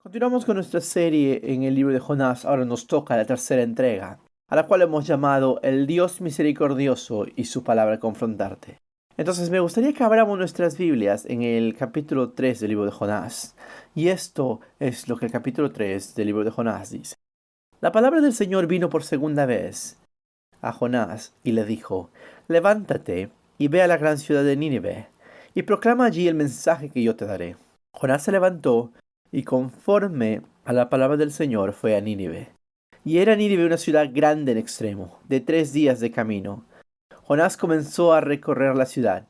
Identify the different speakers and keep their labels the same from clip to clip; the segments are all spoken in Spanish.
Speaker 1: Continuamos con nuestra serie en el libro de Jonás. Ahora nos toca la tercera entrega, a la cual hemos llamado El Dios misericordioso y su palabra confrontarte. Entonces me gustaría que abramos nuestras Biblias en el capítulo 3 del libro de Jonás. Y esto es lo que el capítulo 3 del libro de Jonás dice. La palabra del Señor vino por segunda vez a Jonás y le dijo: Levántate y ve a la gran ciudad de Nínive y proclama allí el mensaje que yo te daré. Jonás se levantó y conforme a la palabra del Señor fue a Nínive. Y era Nínive una ciudad grande en extremo, de 3 días de camino. Jonás comenzó a recorrer la ciudad.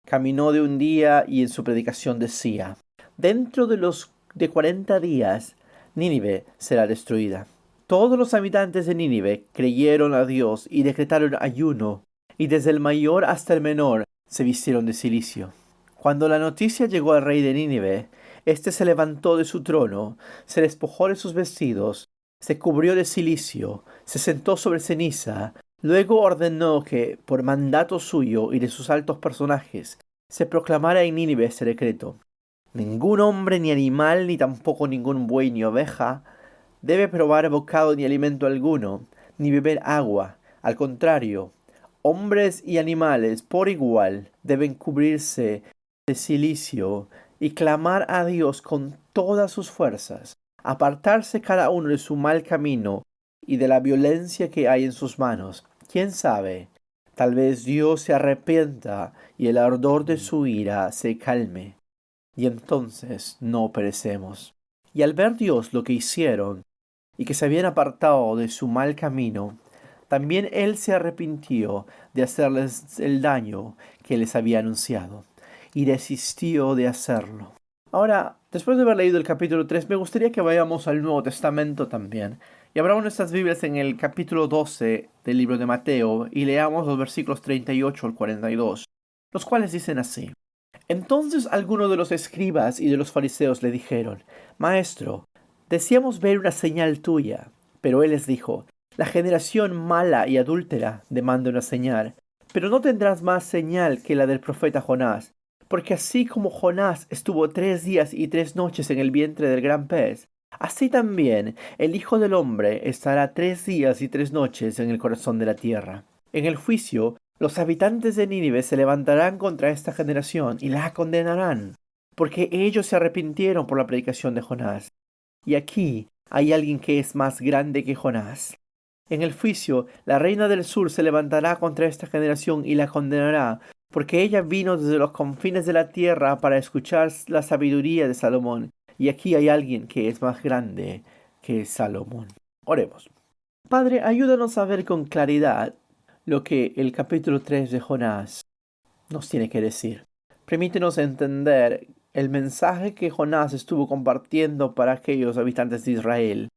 Speaker 1: Caminó de un día y en su predicación decía: Dentro de 40 días, Nínive será destruida. Todos los habitantes de Nínive creyeron a Dios y decretaron ayuno, y desde el mayor hasta el menor se vistieron de cilicio. Cuando la noticia llegó al rey de Nínive, éste se levantó de su trono, se despojó de sus vestidos, se cubrió de cilicio, se sentó sobre ceniza. Luego ordenó que, por mandato suyo y de sus altos personajes, se proclamara en Nínive este decreto: Ningún hombre ni animal, ni tampoco ningún buey ni oveja, debe probar bocado ni alimento alguno, ni beber agua. Al contrario, hombres y animales por igual deben cubrirse de cilicio y clamar a Dios con todas sus fuerzas, apartarse cada uno de su mal camino y de la violencia que hay en sus manos. ¿Quién sabe? Tal vez Dios se arrepienta y el ardor de su ira se calme, y entonces no perecemos. Y al ver Dios lo que hicieron, y que se habían apartado de su mal camino, también Él se arrepintió de hacerles el daño que les había anunciado, y desistió de hacerlo. Ahora, después de haber leído el capítulo 3, me gustaría que vayamos al Nuevo Testamento también, y abramos nuestras Biblias en el capítulo 12 del libro de Mateo, y leamos los versículos 38 al 42, los cuales dicen así: Entonces algunos de los escribas y de los fariseos le dijeron: Maestro, deseamos ver una señal tuya. Pero él les dijo: La generación mala y adúltera demanda una señal, pero no tendrás más señal que la del profeta Jonás. Porque así como Jonás estuvo 3 días y 3 noches en el vientre del gran pez, así también el Hijo del Hombre estará 3 días y 3 noches en el corazón de la tierra. En el juicio, los habitantes de Nínive se levantarán contra esta generación y la condenarán, porque ellos se arrepintieron por la predicación de Jonás. Y aquí hay alguien que es más grande que Jonás. En el juicio, la reina del sur se levantará contra esta generación y la condenará, porque ella vino desde los confines de la tierra para escuchar la sabiduría de Salomón. Y aquí hay alguien que es más grande que Salomón. Oremos. Padre, ayúdanos a ver con claridad lo que el capítulo 3 de Jonás nos tiene que decir. Permítenos entender el mensaje que Jonás estuvo compartiendo para aquellos habitantes de Israel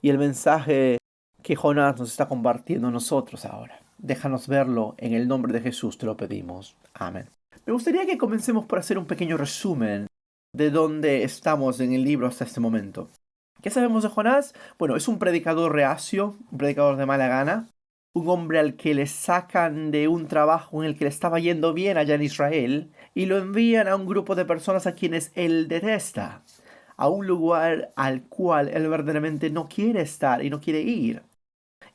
Speaker 1: y el mensaje que Jonás nos está compartiendo a nosotros ahora. Déjanos verlo, en el nombre de Jesús te lo pedimos. Amén. Me gustaría que comencemos por hacer un pequeño resumen de dónde estamos en el libro hasta este momento. ¿Qué sabemos de Jonás? Bueno, es un predicador reacio, un predicador de mala gana, un hombre al que le sacan de un trabajo en el que le estaba yendo bien allá en Israel y lo envían a un grupo de personas a quienes él detesta, a un lugar al cual él verdaderamente no quiere estar y no quiere ir,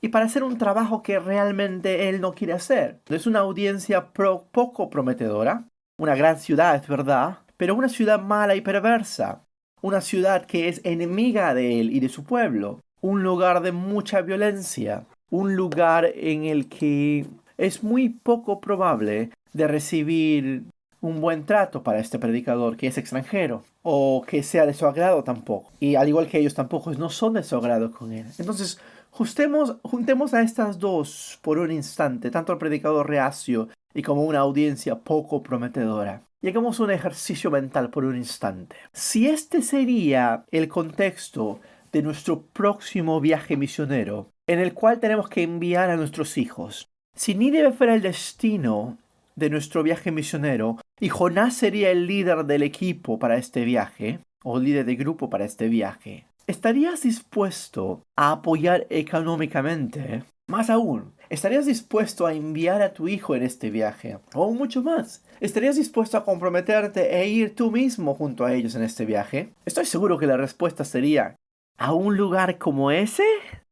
Speaker 1: y para hacer un trabajo que realmente él no quiere hacer. Es una audiencia poco prometedora, una gran ciudad, es verdad, pero una ciudad mala y perversa, una ciudad que es enemiga de él y de su pueblo, un lugar de mucha violencia, un lugar en el que es muy poco probable de recibir un buen trato para este predicador que es extranjero, o que sea de su agrado tampoco. Y al igual que ellos tampoco no son de su agrado con él. Entonces, juntemos a estas dos por un instante, tanto al predicador reacio y como una audiencia poco prometedora. Y hagamos un ejercicio mental por un instante. Si este sería el contexto de nuestro próximo viaje misionero, en el cual tenemos que enviar a nuestros hijos, si Nínive fuera el destino de nuestro viaje misionero y Jonás sería el líder del equipo para este viaje, o líder de grupo para este viaje, ¿estarías dispuesto a apoyar económicamente? Más aún, ¿Estarías dispuesto a enviar a tu hijo en este viaje? O mucho más. ¿Estarías dispuesto a comprometerte e ir tú mismo junto a ellos en este viaje? Estoy seguro que la respuesta sería, ¿a un lugar como ese?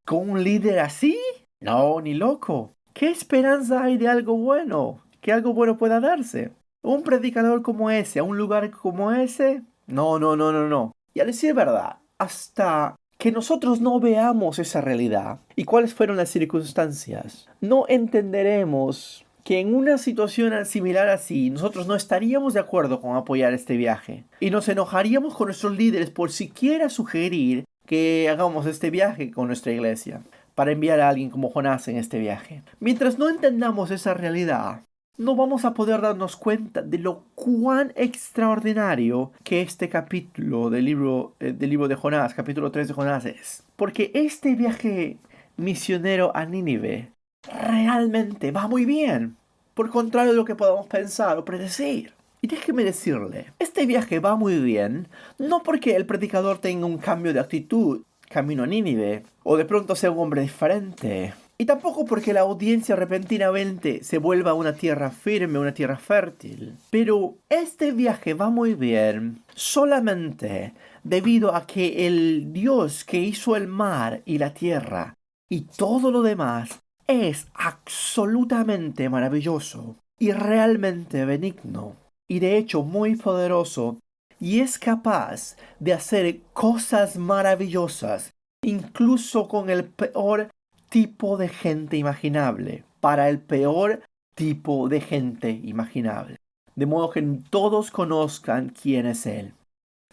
Speaker 1: ¿Con un líder así? No, ni loco. ¿Qué esperanza hay de algo bueno? ¿Que algo bueno pueda darse? ¿Un predicador como ese, a un lugar como ese? No, no, no, no, no. Y a decir verdad, hasta que nosotros no veamos esa realidad y cuáles fueron las circunstancias, no entenderemos que en una situación similar así, nosotros no estaríamos de acuerdo con apoyar este viaje. Y nos enojaríamos con nuestros líderes por siquiera sugerir que hagamos este viaje con nuestra iglesia, para enviar a alguien como Jonás en este viaje. Mientras no entendamos esa realidad, no vamos a poder darnos cuenta de lo cuán extraordinario que este capítulo del libro de Jonás, capítulo 3 de Jonás es. Porque este viaje misionero a Nínive realmente va muy bien, por contrario de lo que podamos pensar o predecir. Y déjeme decirle, este viaje va muy bien, no porque el predicador tenga un cambio de actitud camino a Nínive, o de pronto sea un hombre diferente, y tampoco porque la audiencia repentinamente se vuelva una tierra firme, una tierra fértil. Pero este viaje va muy bien solamente debido a que el Dios que hizo el mar y la tierra y todo lo demás es absolutamente maravilloso y realmente benigno y de hecho muy poderoso y es capaz de hacer cosas maravillosas incluso con el peor tipo de gente imaginable, para el peor tipo de gente imaginable, de modo que todos conozcan quién es Él.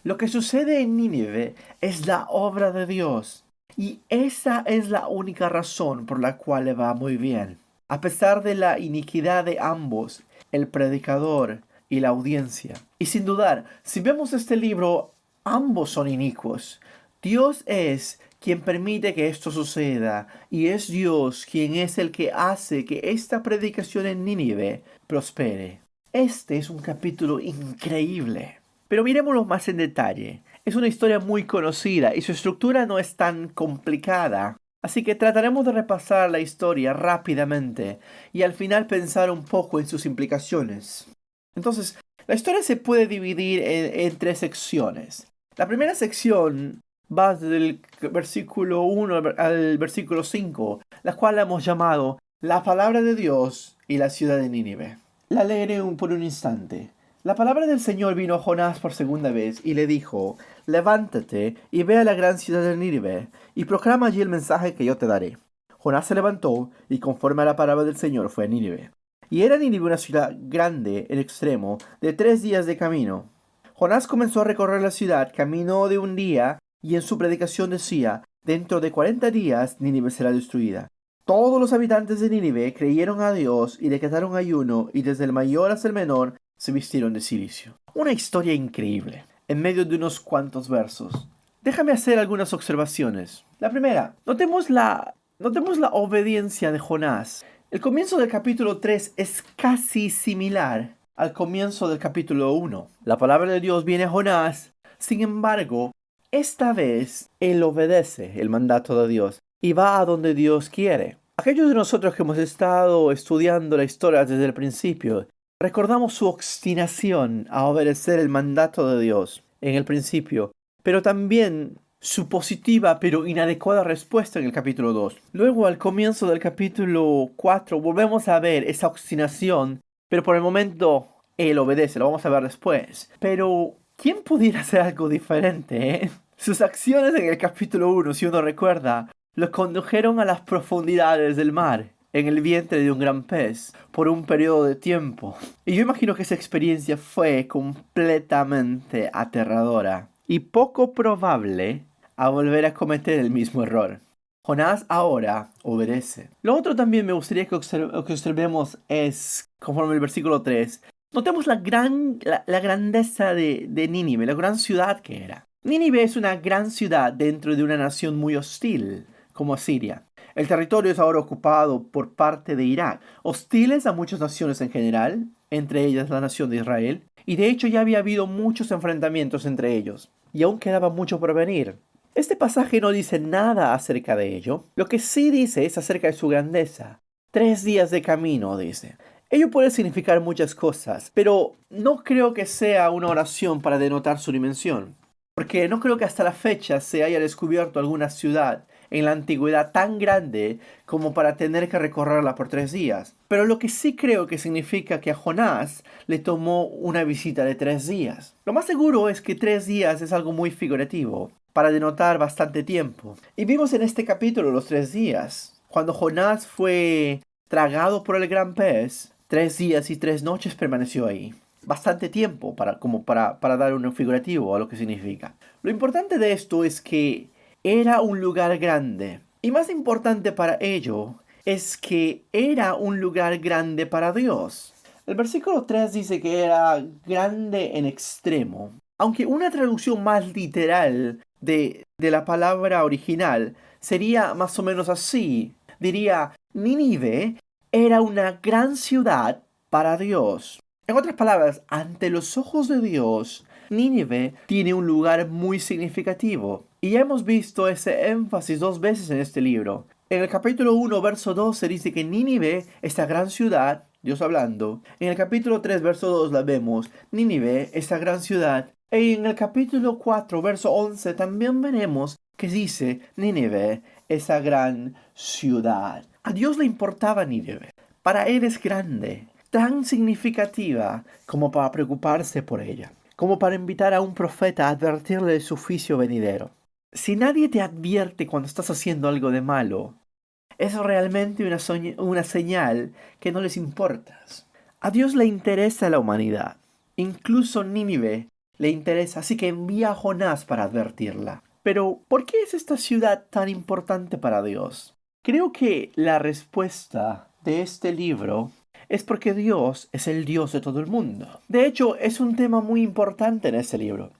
Speaker 1: Lo que sucede en Nínive es la obra de Dios, y esa es la única razón por la cual le va muy bien. A pesar de la iniquidad de ambos, el predicador y la audiencia. Y sin dudar, si vemos este libro, ambos son inicuos. Dios es quien permite que esto suceda, y es Dios quien es el que hace que esta predicación en Nínive prospere. Este es un capítulo increíble. Pero miremoslo más en detalle. Es una historia muy conocida y su estructura no es tan complicada. Así que trataremos de repasar la historia rápidamente y al final pensar un poco en sus implicaciones. Entonces, la historia se puede dividir en tres secciones. La primera sección va desde el versículo 1 al versículo 5, la cual hemos llamado la palabra de Dios y la ciudad de Nínive. La leeré por un instante. La palabra del Señor vino a Jonás por segunda vez y le dijo, levántate y ve a la gran ciudad de Nínive y proclama allí el mensaje que yo te daré. Jonás se levantó y conforme a la palabra del Señor fue a Nínive. Y era Nínive una ciudad grande en extremo, de 3 días de camino. Jonás comenzó a recorrer la ciudad, caminó de un día y en su predicación decía, dentro de 40 días Nínive será destruida. Todos los habitantes de Nínive creyeron a Dios y decretaron ayuno y desde el mayor hasta el menor se vistieron de cilicio. Una historia increíble, en medio de unos cuantos versos. Déjame hacer algunas observaciones. La primera, notemos la obediencia de Jonás. El comienzo del capítulo 3 es casi similar al comienzo del capítulo 1. La palabra de Dios viene a Jonás, sin embargo, esta vez él obedece el mandato de Dios y va a donde Dios quiere. Aquellos de nosotros que hemos estado estudiando la historia desde el principio, recordamos su obstinación a obedecer el mandato de Dios en el principio, pero también su positiva pero inadecuada respuesta en el capítulo 2. Luego, al comienzo del capítulo 4, volvemos a ver esa obstinación, pero por el momento él obedece, lo vamos a ver después. Pero, ¿quién pudiera hacer algo diferente? Sus acciones en el capítulo 1, si uno recuerda, lo condujeron a las profundidades del mar, en el vientre de un gran pez, por un periodo de tiempo. Y yo imagino que esa experiencia fue completamente aterradora y poco probable a volver a cometer el mismo error. Jonás ahora obedece. Lo otro también me gustaría que observemos es, conforme el versículo 3, notemos la grandeza de Nínive, la gran ciudad que era. Nínive es una gran ciudad dentro de una nación muy hostil, como Asiria. El territorio es ahora ocupado por parte de Irak, hostiles a muchas naciones en general, entre ellas la nación de Israel, y de hecho ya había habido muchos enfrentamientos entre ellos, y aún quedaba mucho por venir. Este pasaje no dice nada acerca de ello, lo que sí dice es acerca de su grandeza. 3 días de camino, dice. Ello puede significar muchas cosas, pero no creo que sea una oración para denotar su dimensión, porque no creo que hasta la fecha se haya descubierto alguna ciudad en la antigüedad tan grande como para tener que recorrerla por 3 días. Pero lo que sí creo que significa que a Jonás le tomó una visita de 3 días. Lo más seguro es que 3 días es algo muy figurativo, para denotar bastante tiempo. Y vimos en este capítulo los 3 días. Cuando Jonás fue tragado por el gran pez, 3 días y 3 noches permaneció ahí. Bastante tiempo para dar un figurativo a lo que significa. Lo importante de esto es que era un lugar grande. Y más importante para ello es que era un lugar grande para Dios. El versículo 3 dice que era grande en extremo. Aunque una traducción más literal de la palabra original sería más o menos así. Diría, Nínive era una gran ciudad para Dios. En otras palabras, ante los ojos de Dios, Nínive tiene un lugar muy significativo. Y ya hemos visto ese énfasis 2 veces en este libro. En el capítulo 1, verso 2 se dice que Nínive, esta gran ciudad, Dios hablando. En el capítulo 3, verso 2 la vemos, Nínive, esta gran ciudad. Y en el capítulo 4, verso 11 también veremos que dice Nínive, esa gran ciudad. A Dios le importaba Nínive. Para Él es grande, tan significativa como para preocuparse por ella, como para invitar a un profeta a advertirle de su juicio venidero. Si nadie te advierte cuando estás haciendo algo de malo, es realmente una señal que no les importas. A Dios le interesa la humanidad. Incluso Nínive le interesa, así que envía a Jonás para advertirla. Pero, ¿por qué es esta ciudad tan importante para Dios? Creo que la respuesta de este libro es porque Dios es el Dios de todo el mundo. De hecho, es un tema muy importante en este libro.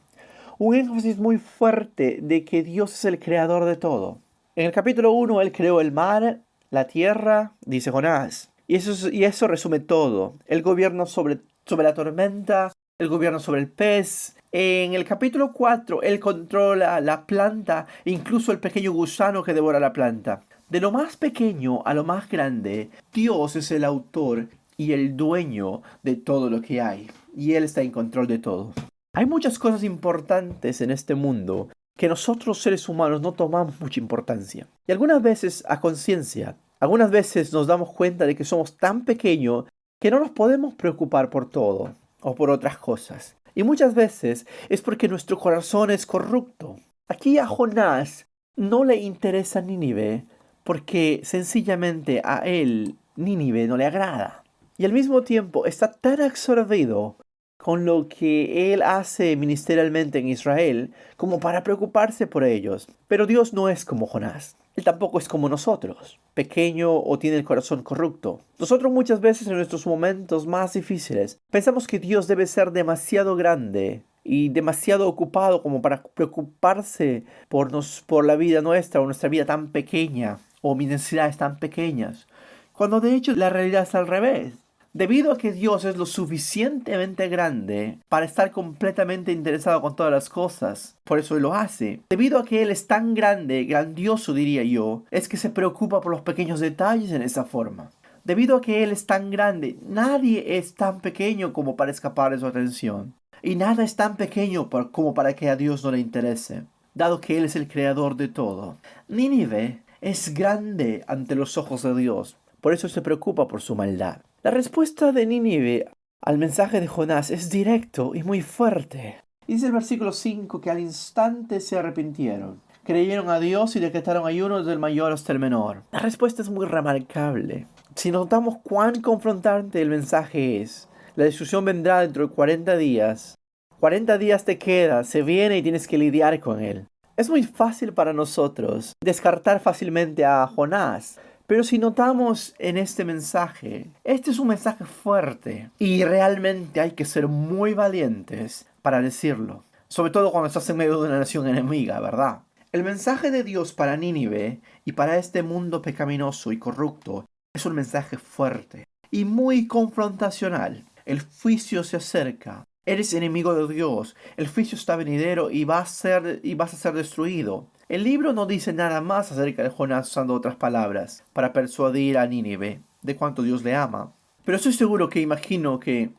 Speaker 1: Un énfasis muy fuerte de que Dios es el creador de todo. En el capítulo 1, Él creó el mar, la tierra, dice Jonás. Y eso resume todo. El gobierno sobre la tormenta, el gobierno sobre el pez. En el capítulo 4, Él controla la planta, incluso el pequeño gusano que devora la planta. De lo más pequeño a lo más grande, Dios es el autor y el dueño de todo lo que hay. Y Él está en control de todo. Hay muchas cosas importantes en este mundo que nosotros seres humanos no tomamos mucha importancia. Y algunas veces a conciencia, algunas veces nos damos cuenta de que somos tan pequeños que no nos podemos preocupar por todo o por otras cosas. Y muchas veces es porque nuestro corazón es corrupto. Aquí a Jonás no le interesa Nínive porque sencillamente a él Nínive no le agrada. Y al mismo tiempo está tan absorbido con lo que él hace ministerialmente en Israel como para preocuparse por ellos. Pero Dios no es como Jonás. Él tampoco es como nosotros, pequeño o tiene el corazón corrupto. Nosotros muchas veces en nuestros momentos más difíciles pensamos que Dios debe ser demasiado grande y demasiado ocupado como para preocuparse por la vida nuestra o nuestra vida tan pequeña o mis necesidades tan pequeñas. Cuando de hecho la realidad es al revés. Debido a que Dios es lo suficientemente grande para estar completamente interesado con todas las cosas, por eso Él lo hace. Debido a que Él es tan grande, grandioso diría yo, es que se preocupa por los pequeños detalles en esa forma. Debido a que Él es tan grande, nadie es tan pequeño como para escapar de su atención. Y nada es tan pequeño como para que a Dios no le interese, dado que Él es el creador de todo. Nínive es grande ante los ojos de Dios, por eso se preocupa por su maldad. La respuesta de Nínive al mensaje de Jonás es directo y muy fuerte. Dice el versículo 5 que al instante se arrepintieron, creyeron a Dios y decretaron ayuno desde el mayor hasta el menor. La respuesta es muy remarcable. Si notamos cuán confrontante el mensaje es, la destrucción vendrá dentro de 40 días. 40 días te queda, se viene y tienes que lidiar con él. Es muy fácil para nosotros descartar fácilmente a Jonás. Pero si notamos en este mensaje, este es un mensaje fuerte y realmente hay que ser muy valientes para decirlo. Sobre todo cuando estás en medio de una nación enemiga, ¿verdad? El mensaje de Dios para Nínive y para este mundo pecaminoso y corrupto es un mensaje fuerte y muy confrontacional. El juicio se acerca. Eres enemigo de Dios. El juicio está venidero y vas a ser destruido. El libro no dice nada más acerca de Jonás usando otras palabras para persuadir a Nínive de cuánto Dios le ama. Pero estoy seguro que imagino que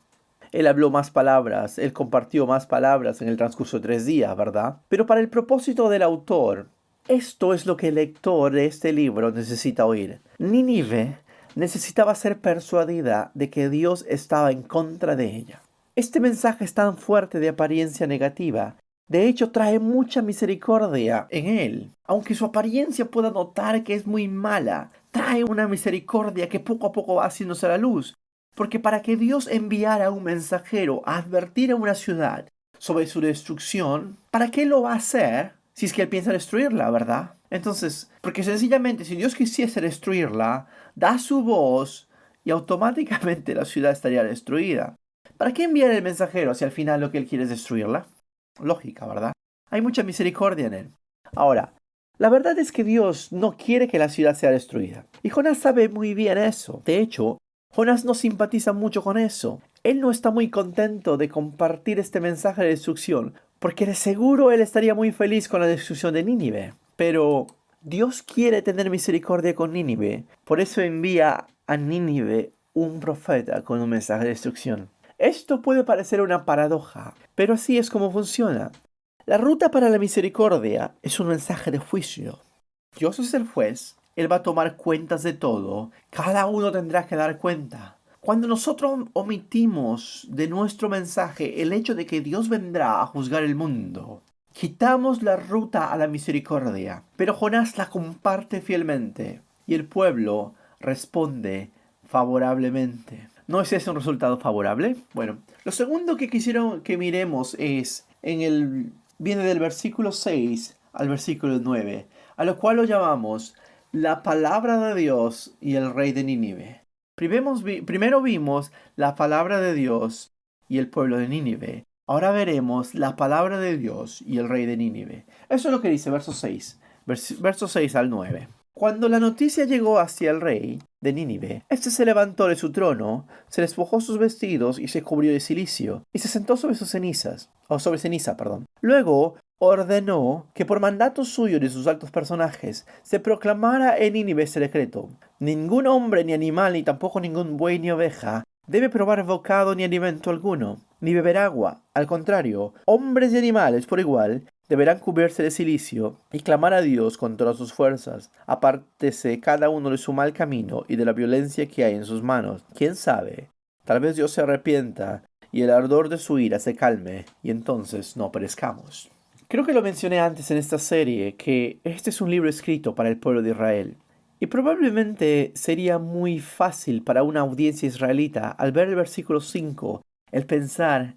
Speaker 1: él habló más palabras, él compartió más palabras en el transcurso de 3 días, ¿verdad? Pero para el propósito del autor, esto es lo que el lector de este libro necesita oír. Nínive necesitaba ser persuadida de que Dios estaba en contra de ella. Este mensaje es tan fuerte de apariencia negativa. De hecho, trae mucha misericordia en él. Aunque su apariencia pueda notar que es muy mala, trae una misericordia que poco a poco va haciéndose a la luz. Porque para que Dios enviara un mensajero a advertir a una ciudad sobre su destrucción, ¿para qué lo va a hacer si es que él piensa destruirla, verdad? Entonces, porque sencillamente si Dios quisiese destruirla, da su voz y automáticamente la ciudad estaría destruida. ¿Para qué enviar el mensajero si al final lo que él quiere es destruirla? Lógica, ¿verdad? Hay mucha misericordia en él. Ahora, la verdad es que Dios no quiere que la ciudad sea destruida. Y Jonás sabe muy bien eso. De hecho, Jonás no simpatiza mucho con eso. Él no está muy contento de compartir este mensaje de destrucción, porque de seguro él estaría muy feliz con la destrucción de Nínive. Pero Dios quiere tener misericordia con Nínive, por eso envía a Nínive un profeta con un mensaje de destrucción. Esto puede parecer una paradoja, pero así es como funciona. La ruta para la misericordia es un mensaje de juicio. Dios es el juez, Él va a tomar cuentas de todo, cada uno tendrá que dar cuenta. Cuando nosotros omitimos de nuestro mensaje el hecho de que Dios vendrá a juzgar el mundo, quitamos la ruta a la misericordia, pero Jonás la comparte fielmente y el pueblo responde favorablemente. ¿No es ese un resultado favorable? Bueno, lo segundo que quisieron que miremos viene del versículo 6 al versículo 9, a lo cual lo llamamos la palabra de Dios y el rey de Nínive. Primero vimos la palabra de Dios y el pueblo de Nínive. Ahora veremos la palabra de Dios y el rey de Nínive. Eso es lo que dice verso 6, verso 6 al 9. Cuando la noticia llegó hacia el rey de Nínive, éste se levantó de su trono, se despojó sus vestidos y se cubrió de cilicio, y se sentó sobre sus cenizas, o sobre ceniza, perdón. Luego ordenó que por mandato suyo y de sus altos personajes se proclamara en Nínive este decreto: ningún hombre ni animal, ni tampoco ningún buey ni oveja, debe probar bocado ni alimento alguno, ni beber agua. Al contrario, hombres y animales por igual deberán cubrirse de cilicio y clamar a Dios con todas sus fuerzas. Apártese cada uno de su mal camino y de la violencia que hay en sus manos. ¿Quién sabe? Tal vez Dios se arrepienta y el ardor de su ira se calme y entonces no perezcamos. Creo que lo mencioné antes en esta serie que este es un libro escrito para el pueblo de Israel. Y probablemente sería muy fácil para una audiencia israelita al ver el versículo 5 el pensar: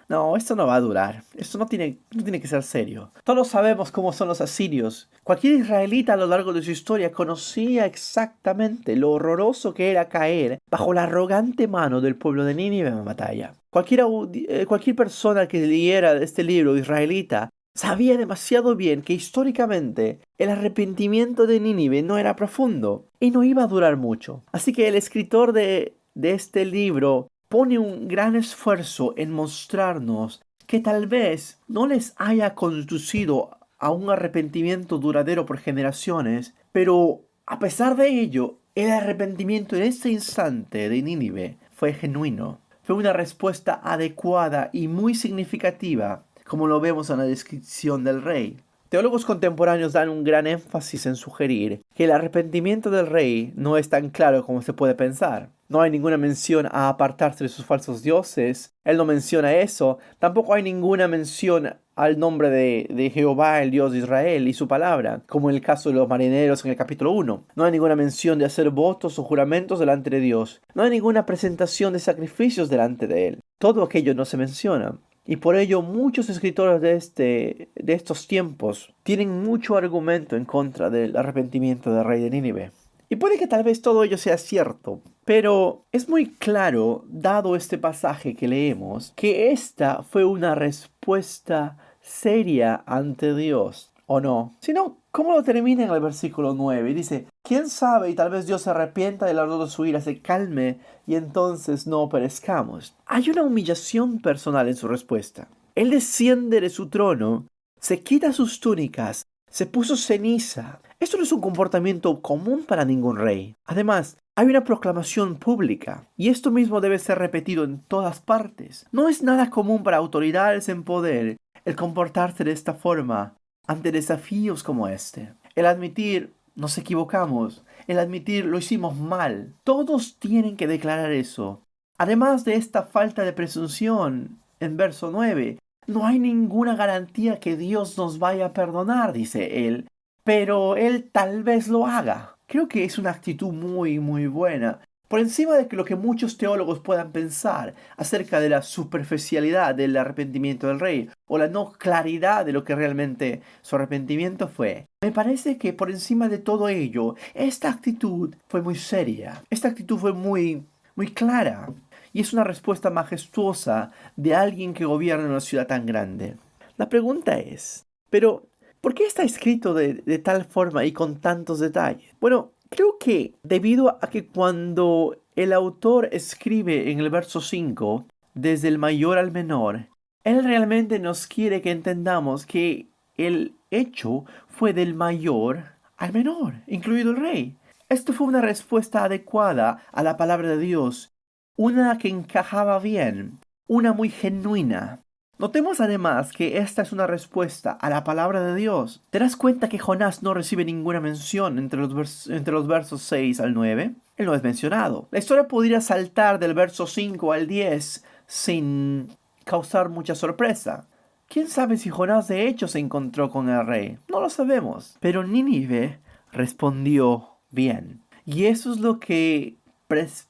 Speaker 1: no, esto no va a durar, esto no tiene que ser serio. Todos sabemos cómo son los asirios. Cualquier israelita a lo largo de su historia conocía exactamente lo horroroso que era caer bajo la arrogante mano del pueblo de Nínive en batalla. Cualquier persona que leyera este libro israelita sabía demasiado bien que históricamente el arrepentimiento de Nínive no era profundo y no iba a durar mucho. Así que el escritor de este libro pone un gran esfuerzo en mostrarnos que tal vez no les haya conducido a un arrepentimiento duradero por generaciones, pero a pesar de ello, el arrepentimiento en este instante de Nínive fue genuino. Fue una respuesta adecuada y muy significativa, como lo vemos en la descripción del rey. Teólogos contemporáneos dan un gran énfasis en sugerir que el arrepentimiento del rey no es tan claro como se puede pensar. No hay ninguna mención a apartarse de sus falsos dioses. Él no menciona eso. Tampoco hay ninguna mención al nombre de Jehová, el Dios de Israel, y su palabra, como en el caso de los marineros en el capítulo 1. No hay ninguna mención de hacer votos o juramentos delante de Dios. No hay ninguna presentación de sacrificios delante de él. Todo aquello no se menciona. Y por ello muchos escritores de estos tiempos tienen mucho argumento en contra del arrepentimiento del rey de Nínive. Y puede que tal vez todo ello sea cierto, pero es muy claro, dado este pasaje que leemos, que esta fue una respuesta seria ante Dios, ¿o no? Si no, ¿cómo lo termina en el versículo 9? Dice: ¿quién sabe? Y tal vez Dios se arrepienta del ardor de su ira, se calme y entonces no perezcamos. Hay una humillación personal en su respuesta. Él desciende de su trono, se quita sus túnicas, se puso ceniza. Esto no es un comportamiento común para ningún rey. Además, hay una proclamación pública, y esto mismo debe ser repetido en todas partes. No es nada común para autoridades en poder el comportarse de esta forma ante desafíos como este. El admitir, nos equivocamos, el admitir, lo hicimos mal. Todos tienen que declarar eso. Además de esta falta de presunción, en verso 9, no hay ninguna garantía que Dios nos vaya a perdonar, dice él, pero Él tal vez lo haga. Creo que es una actitud muy buena, por encima de lo que muchos teólogos puedan pensar acerca de la superficialidad del arrepentimiento del rey o la no claridad de lo que realmente su arrepentimiento fue. Me parece que por encima de todo ello, esta actitud fue muy seria, esta actitud fue muy clara. Y es una respuesta majestuosa de alguien que gobierna una ciudad tan grande. La pregunta es, pero ¿por qué está escrito de tal forma y con tantos detalles? Bueno, creo que debido a que cuando el autor escribe en el verso 5, desde el mayor al menor, él realmente nos quiere que entendamos que el hecho fue del mayor al menor, incluido el rey. Esto fue una respuesta adecuada a la palabra de Dios, una que encajaba bien, una muy genuina. Notemos además que esta es una respuesta a la palabra de Dios. ¿Te das cuenta que Jonás no recibe ninguna mención entre los versos 6 al 9? Él no es mencionado. La historia podría saltar del verso 5 al 10 sin causar mucha sorpresa. ¿Quién sabe si Jonás de hecho se encontró con el rey? No lo sabemos. Pero Nínive respondió bien. Y eso es lo que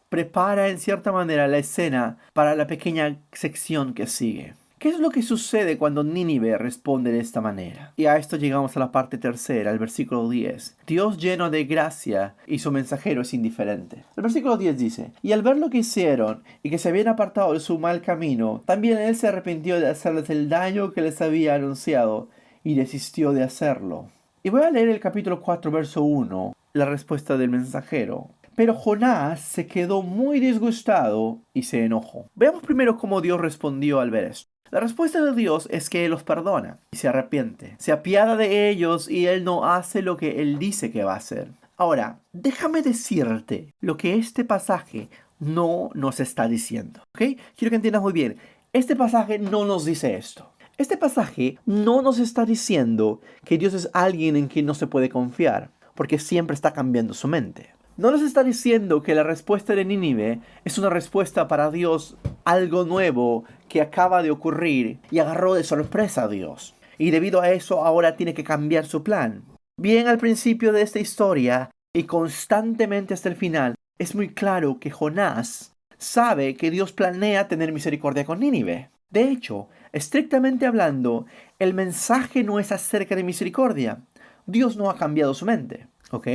Speaker 1: prepara en cierta manera la escena para la pequeña sección que sigue. ¿Qué es lo que sucede cuando Nínive responde de esta manera? Y a esto llegamos a la parte tercera, el versículo 10. Dios lleno de gracia y su mensajero es indiferente. El versículo 10 dice, y al ver lo que hicieron y que se habían apartado de su mal camino, también él se arrepintió de hacerles el daño que les había anunciado y desistió de hacerlo. Y voy a leer el capítulo 4, verso 1, la respuesta del mensajero. Pero Jonás se quedó muy disgustado y se enojó. Veamos primero cómo Dios respondió al ver esto. La respuesta de Dios es que Él los perdona y se arrepiente. Se apiada de ellos y Él no hace lo que Él dice que va a hacer. Ahora, déjame decirte lo que este pasaje no nos está diciendo. ¿Ok? Quiero que entiendas muy bien. Este pasaje no nos dice esto. Este pasaje no nos está diciendo que Dios es alguien en quien no se puede confiar, porque siempre está cambiando su mente. No nos está diciendo que la respuesta de Nínive es una respuesta para Dios, algo nuevo que acaba de ocurrir y agarró de sorpresa a Dios. Y debido a eso ahora tiene que cambiar su plan. Bien al principio de esta historia y constantemente hasta el final, es muy claro que Jonás sabe que Dios planea tener misericordia con Nínive. De hecho, estrictamente hablando, el mensaje no es acerca de misericordia. Dios no ha cambiado su mente, ¿ok?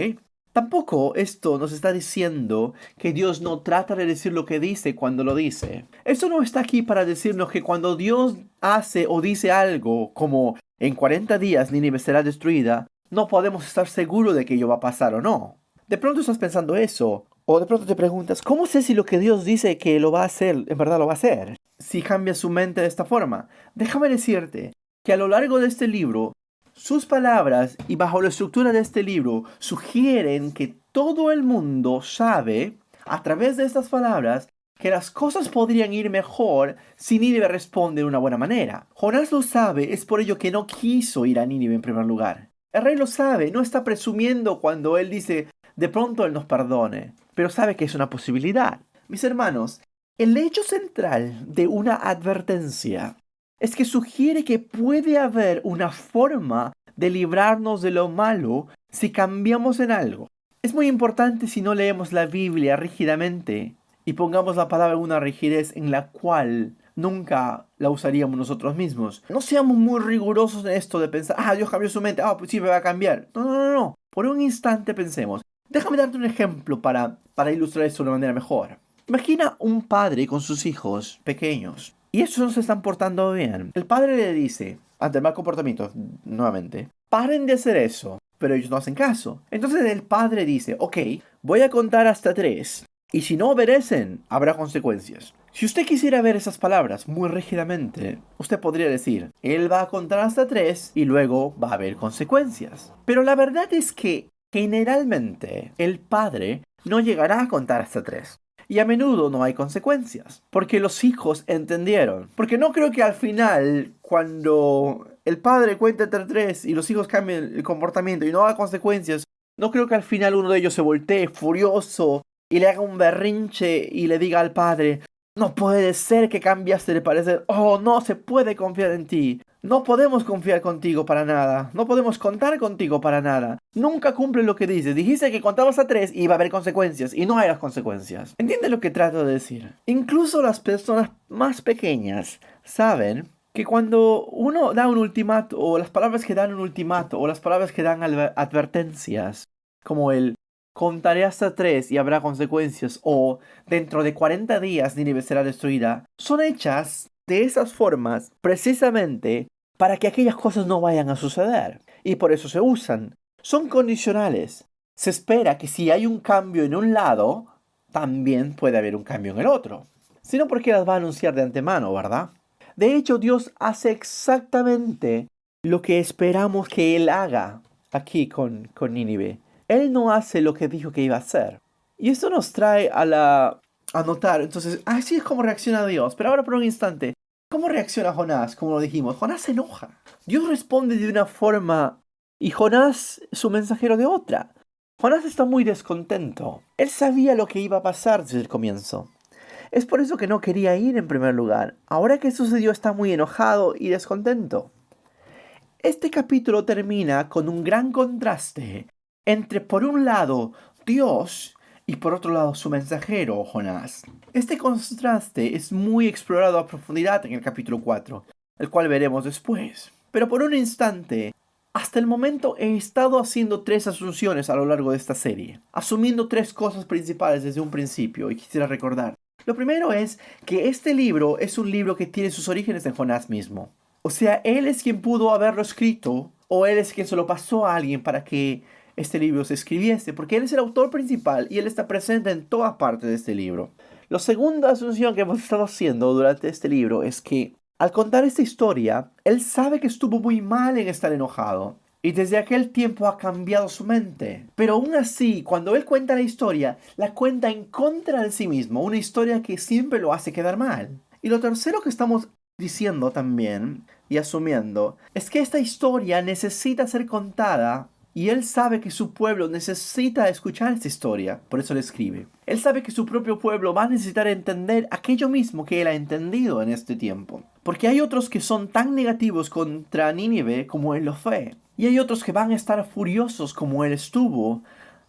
Speaker 1: Tampoco esto nos está diciendo que Dios no trata de decir lo que dice cuando lo dice. Esto no está aquí para decirnos que cuando Dios hace o dice algo como en 40 días Nínive será destruida, no podemos estar seguros de que ello va a pasar o no. De pronto estás pensando eso, o de pronto te preguntas, ¿cómo sé si lo que Dios dice que lo va a hacer, en verdad lo va a hacer? Si cambia su mente de esta forma. Déjame decirte que a lo largo de este libro, sus palabras y bajo la estructura de este libro sugieren que todo el mundo sabe, a través de estas palabras, que las cosas podrían ir mejor si Nínive responde de una buena manera. Jonás lo sabe, es por ello que no quiso ir a Nínive en primer lugar. El rey lo sabe, no está presumiendo cuando él dice, de pronto él nos perdone, pero sabe que es una posibilidad. Mis hermanos, el hecho central de una advertencia es que sugiere que puede haber una forma de librarnos de lo malo si cambiamos en algo. Es muy importante si no leemos la Biblia rígidamente y pongamos la palabra en una rigidez en la cual nunca la usaríamos nosotros mismos. No seamos muy rigurosos en esto de pensar, Dios cambió su mente, pues sí me va a cambiar. No. Por un instante pensemos. Déjame darte un ejemplo para ilustrar esto de una manera mejor. Imagina un padre con sus hijos pequeños y estos no se están portando bien. El padre le dice, ante mal comportamiento, nuevamente, paren de hacer eso, pero ellos no hacen caso. Entonces el padre dice, ok, voy a contar hasta 3 y si no obedecen, habrá consecuencias. Si usted quisiera ver esas palabras muy rígidamente, usted podría decir, Él va a contar hasta 3 y luego va a haber consecuencias. Pero la verdad es que generalmente el Padre no llegará a contar hasta 3. Y a menudo no hay consecuencias, porque los hijos entendieron. Porque no creo que al final, cuando el padre cuenta hasta 3 y los hijos cambian el comportamiento y no hay consecuencias, no creo que al final uno de ellos se voltee furioso y le haga un berrinche y le diga al padre, no puede ser que cambiaste de parecer. Oh, no se puede confiar en ti. No podemos confiar contigo para nada. No podemos contar contigo para nada. Nunca cumple lo que dices. Dijiste que contabas a 3 y iba a haber consecuencias. Y no hay las consecuencias. ¿Entiendes lo que trato de decir? Incluso las personas más pequeñas saben que cuando uno da un ultimato, o las palabras que dan un ultimato, o las palabras que dan advertencias, como el contaré hasta 3 y habrá consecuencias, o dentro de 40 días Nínive será destruida, son hechas de esas formas precisamente para que aquellas cosas no vayan a suceder. Y por eso se usan. Son condicionales. Se espera que si hay un cambio en un lado, también puede haber un cambio en el otro. Si no, ¿por qué las va a anunciar de antemano, verdad? De hecho, Dios hace exactamente lo que esperamos que Él haga aquí con Nínive. Él no hace lo que dijo que iba a hacer. Y esto nos trae a notar, entonces, así es como reacciona Dios. Pero ahora por un instante, ¿cómo reacciona Jonás? Como lo dijimos, Jonás se enoja. Dios responde de una forma y Jonás, su mensajero, de otra. Jonás está muy descontento. Él sabía lo que iba a pasar desde el comienzo. Es por eso que no quería ir en primer lugar. Ahora que sucedió está muy enojado y descontento. Este capítulo termina con un gran contraste entre, por un lado, Dios y por otro lado su mensajero, Jonás. Este contraste es muy explorado a profundidad en el capítulo 4, el cual veremos después. Pero por un instante, hasta el momento he estado haciendo 3 asunciones a lo largo de esta serie, asumiendo 3 cosas principales desde un principio y quisiera recordar. Lo primero es que este libro es un libro que tiene sus orígenes en Jonás mismo. O sea, él es quien pudo haberlo escrito, o él es quien se lo pasó a alguien para que este libro se escribiese, porque él es el autor principal y él está presente en toda parte de este libro. La segunda asunción que hemos estado haciendo durante este libro es que, al contar esta historia, él sabe que estuvo muy mal en estar enojado. Y desde aquel tiempo ha cambiado su mente. Pero aún así, cuando él cuenta la cuenta en contra de sí mismo. Una historia que siempre lo hace quedar mal. Y lo tercero que estamos diciendo también y asumiendo es que esta historia necesita ser contada. Y él sabe que su pueblo necesita escuchar esta historia. Por eso le escribe. Él sabe que su propio pueblo va a necesitar entender aquello mismo que él ha entendido en este tiempo. Porque hay otros que son tan negativos contra Nínive como él lo fue. Y hay otros que van a estar furiosos como él estuvo,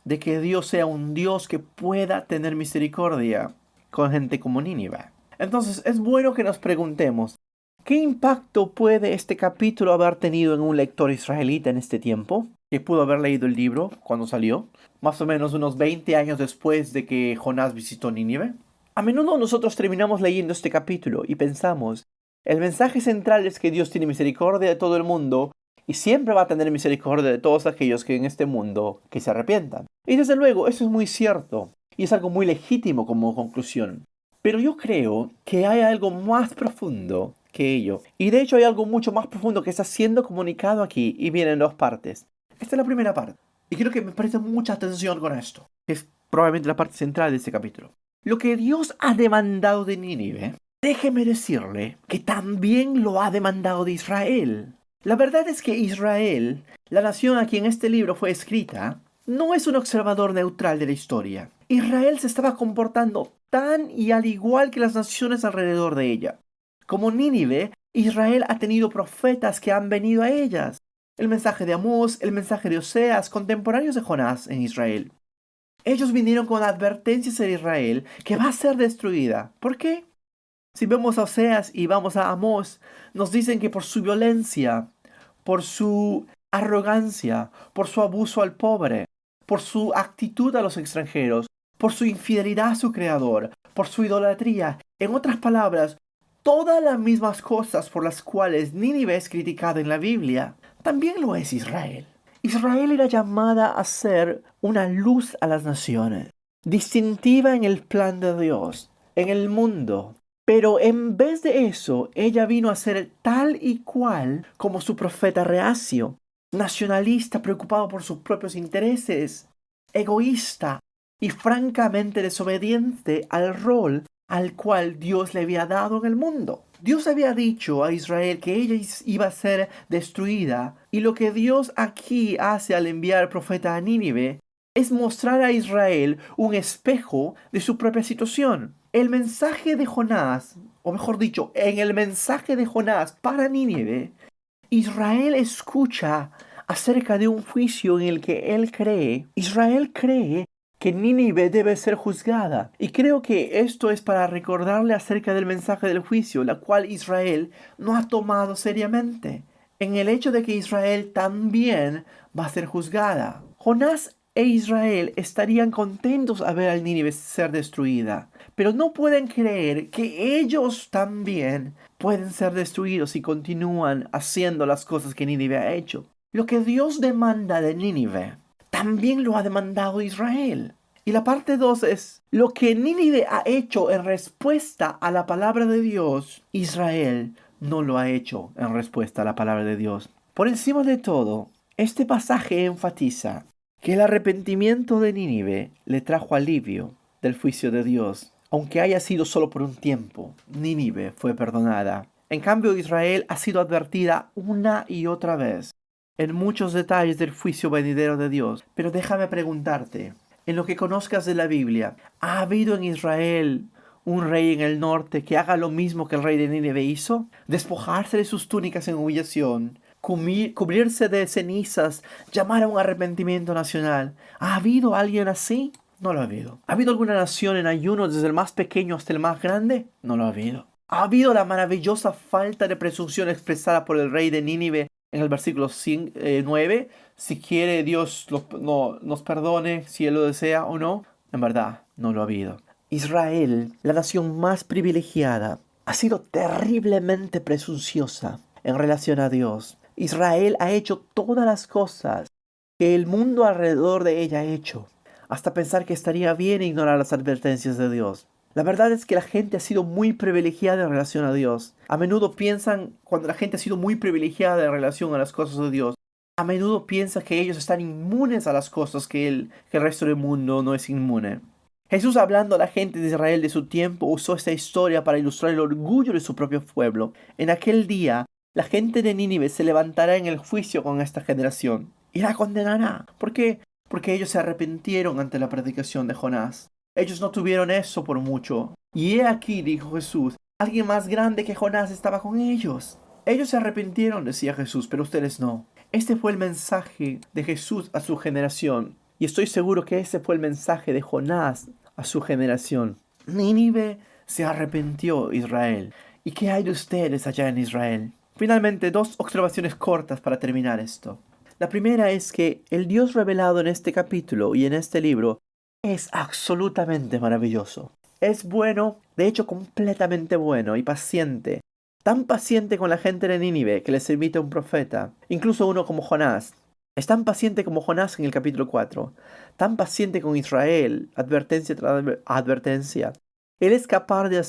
Speaker 1: de que Dios sea un Dios que pueda tener misericordia con gente como Nínive. Entonces es bueno que nos preguntemos, ¿qué impacto puede este capítulo haber tenido en un lector israelita en este tiempo? Que pudo haber leído el libro cuando salió, más o menos unos 20 años después de que Jonás visitó Nínive. A menudo nosotros terminamos leyendo este capítulo y pensamos, el mensaje central es que Dios tiene misericordia de todo el mundo y siempre va a tener misericordia de todos aquellos que en este mundo que se arrepientan. Y desde luego, eso es muy cierto y es algo muy legítimo como conclusión. Pero yo creo que hay algo más profundo que ello. Y de hecho hay algo mucho más profundo que está siendo comunicado aquí y viene en 2 partes. Esta es la primera parte. Y quiero que me preste mucha atención con esto, que es probablemente la parte central de este capítulo. Lo que Dios ha demandado de Nínive, déjeme decirle que también lo ha demandado de Israel. La verdad es que Israel, la nación a quien este libro fue escrita, no es un observador neutral de la historia. Israel se estaba comportando tan y al igual que las naciones alrededor de ella. Como Nínive, Israel ha tenido profetas que han venido a ellas. El mensaje de Amós, el mensaje de Oseas, contemporáneos de Jonás en Israel. Ellos vinieron con advertencias a Israel que va a ser destruida. ¿Por qué? Si vemos a Oseas y vamos a Amós, nos dicen que por su violencia, por su arrogancia, por su abuso al pobre, por su actitud a los extranjeros, por su infidelidad a su creador, por su idolatría, en otras palabras, todas las mismas cosas por las cuales Nínive es criticada en la Biblia, también lo es Israel. Israel era llamada a ser una luz a las naciones. distintiva en el plan de Dios, en el mundo. Pero en vez de eso, ella vino a ser tal y cual como su profeta reacio, nacionalista, preocupado por sus propios intereses, egoísta y francamente desobediente al rol al cual Dios le había dado en el mundo. Dios había dicho a Israel que ella iba a ser destruida, y lo que Dios aquí hace al enviar al profeta a Nínive es mostrar a Israel un espejo de su propia situación. El mensaje de Jonás, o mejor dicho, en el mensaje de Jonás para Nínive, Israel escucha acerca de un juicio en el que él cree. Israel cree que Nínive debe ser juzgada. Y creo que esto es para recordarle acerca del mensaje del juicio, la cual Israel no ha tomado seriamente, en el hecho de que Israel también va a ser juzgada. Jonás e Israel estarían contentos a ver al Nínive ser destruida, pero no pueden creer que ellos también pueden ser destruidos si continúan haciendo las cosas que Nínive ha hecho. Lo que Dios demanda de Nínive también lo ha demandado Israel. Y la parte 2 es lo que Nínive ha hecho en respuesta a la palabra de Dios, Israel no lo ha hecho en respuesta a la palabra de Dios. Por encima de todo, este pasaje enfatiza que el arrepentimiento de Nínive le trajo alivio del juicio de Dios. Aunque haya sido solo por un tiempo, Nínive fue perdonada. En cambio, Israel ha sido advertida una y otra vez en muchos detalles del juicio venidero de Dios. Pero déjame preguntarte, en lo que conozcas de la Biblia, ¿ha habido en Israel un rey en el norte que haga lo mismo que el rey de Nínive hizo? Despojarse de sus túnicas en humillación, cubrirse de cenizas, llamar a un arrepentimiento nacional. ¿Ha habido alguien así? No lo ha habido. ¿Ha habido alguna nación en ayuno desde el más pequeño hasta el más grande? No lo ha habido. ¿Ha habido la maravillosa falta de presunción expresada por el rey de Nínive en el versículo 9? Si quiere Dios nos perdone, si Él lo desea o no. En verdad, no lo ha habido. Israel, la nación más privilegiada, ha sido terriblemente presunciosa en relación a Dios. Israel ha hecho todas las cosas que el mundo alrededor de ella ha hecho, hasta pensar que estaría bien ignorar las advertencias de Dios. La verdad es que la gente ha sido muy privilegiada en relación a Dios. A menudo piensan, cuando la gente ha sido muy privilegiada en relación a las cosas de Dios, a menudo piensa que ellos están inmunes a las cosas que el resto del mundo no es inmune. Jesús, hablando a la gente de Israel de su tiempo, usó esta historia para ilustrar el orgullo de su propio pueblo. En aquel día, la gente de Nínive se levantará en el juicio con esta generación y la condenará. ¿Por qué? Porque ellos se arrepintieron ante la predicación de Jonás. Ellos no tuvieron eso por mucho. Y he aquí, dijo Jesús, alguien más grande que Jonás estaba con ellos. Ellos se arrepintieron, decía Jesús, pero ustedes no. Este fue el mensaje de Jesús a su generación. Y estoy seguro que ese fue el mensaje de Jonás a su generación. Nínive se arrepintió, Israel. ¿Y qué hay de ustedes allá en Israel? Finalmente, dos observaciones cortas para terminar esto. La primera es que el Dios revelado en este capítulo y en este libro es absolutamente maravilloso. Es bueno, de hecho completamente bueno y paciente. Tan paciente con la gente de Nínive que les invita un profeta, incluso uno como Jonás. Es tan paciente como Jonás en el capítulo 4. Tan paciente con Israel, advertencia tras advertencia. Él es capaz de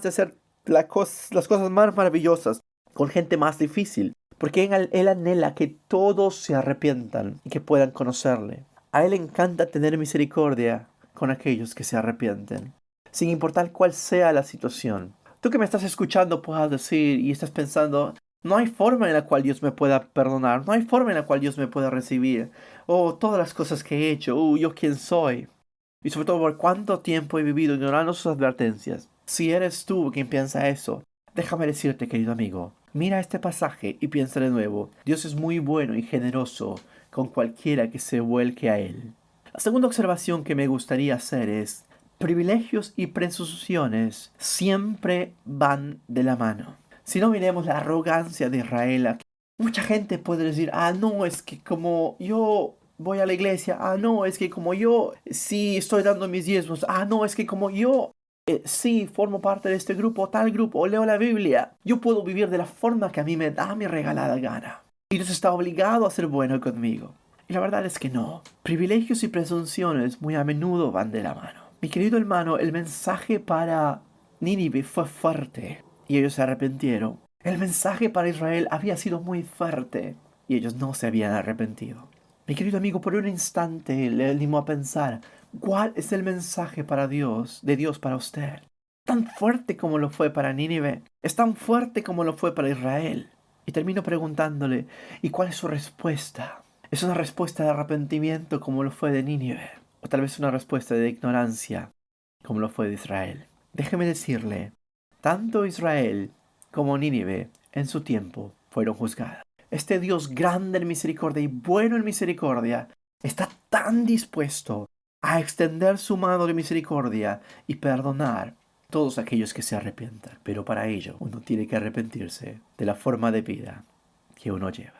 Speaker 1: hacer las cosas más maravillosas con gente más difícil, porque él anhela que todos se arrepientan y que puedan conocerle. A él le encanta tener misericordia con aquellos que se arrepienten, sin importar cuál sea la situación. Tú que me estás escuchando puedas decir y estás pensando, no hay forma en la cual Dios me pueda perdonar, no hay forma en la cual Dios me pueda recibir. Oh, todas las cosas que he hecho, yo quién soy. Y sobre todo por cuánto tiempo he vivido ignorando sus advertencias. Si eres tú quien piensa eso, déjame decirte, querido amigo, mira este pasaje y piensa de nuevo. Dios es muy bueno y generoso con cualquiera que se vuelque a Él. La segunda observación que me gustaría hacer es, privilegios y presunciones siempre van de la mano. Si no miremos la arrogancia de Israel aquí, mucha gente puede decir, no, es que como yo voy a la iglesia, no, es que como yo sí estoy dando mis diezmos, no, es que como yo sí formo parte de este grupo, tal grupo, o leo la Biblia, yo puedo vivir de la forma que a mí me da mi regalada gana. Y Dios está obligado a ser bueno conmigo. Y la verdad es que no. Privilegios y presunciones muy a menudo van de la mano. Mi querido hermano, el mensaje para Nínive fue fuerte y ellos se arrepintieron. El mensaje para Israel había sido muy fuerte y ellos no se habían arrepentido. Mi querido amigo, por un instante le animo a pensar, ¿cuál es el mensaje para Dios, de Dios para usted? Tan fuerte como lo fue para Nínive, es tan fuerte como lo fue para Israel. Y termino preguntándole, ¿y cuál es su respuesta? ¿Es una respuesta de arrepentimiento como lo fue de Nínive? ¿O tal vez una respuesta de ignorancia como lo fue de Israel? Déjeme decirle, tanto Israel como Nínive en su tiempo fueron juzgadas. Este Dios grande en misericordia y bueno en misericordia está tan dispuesto a extender su mano de misericordia y perdonar a todos aquellos que se arrepientan. Pero para ello uno tiene que arrepentirse de la forma de vida que uno lleva.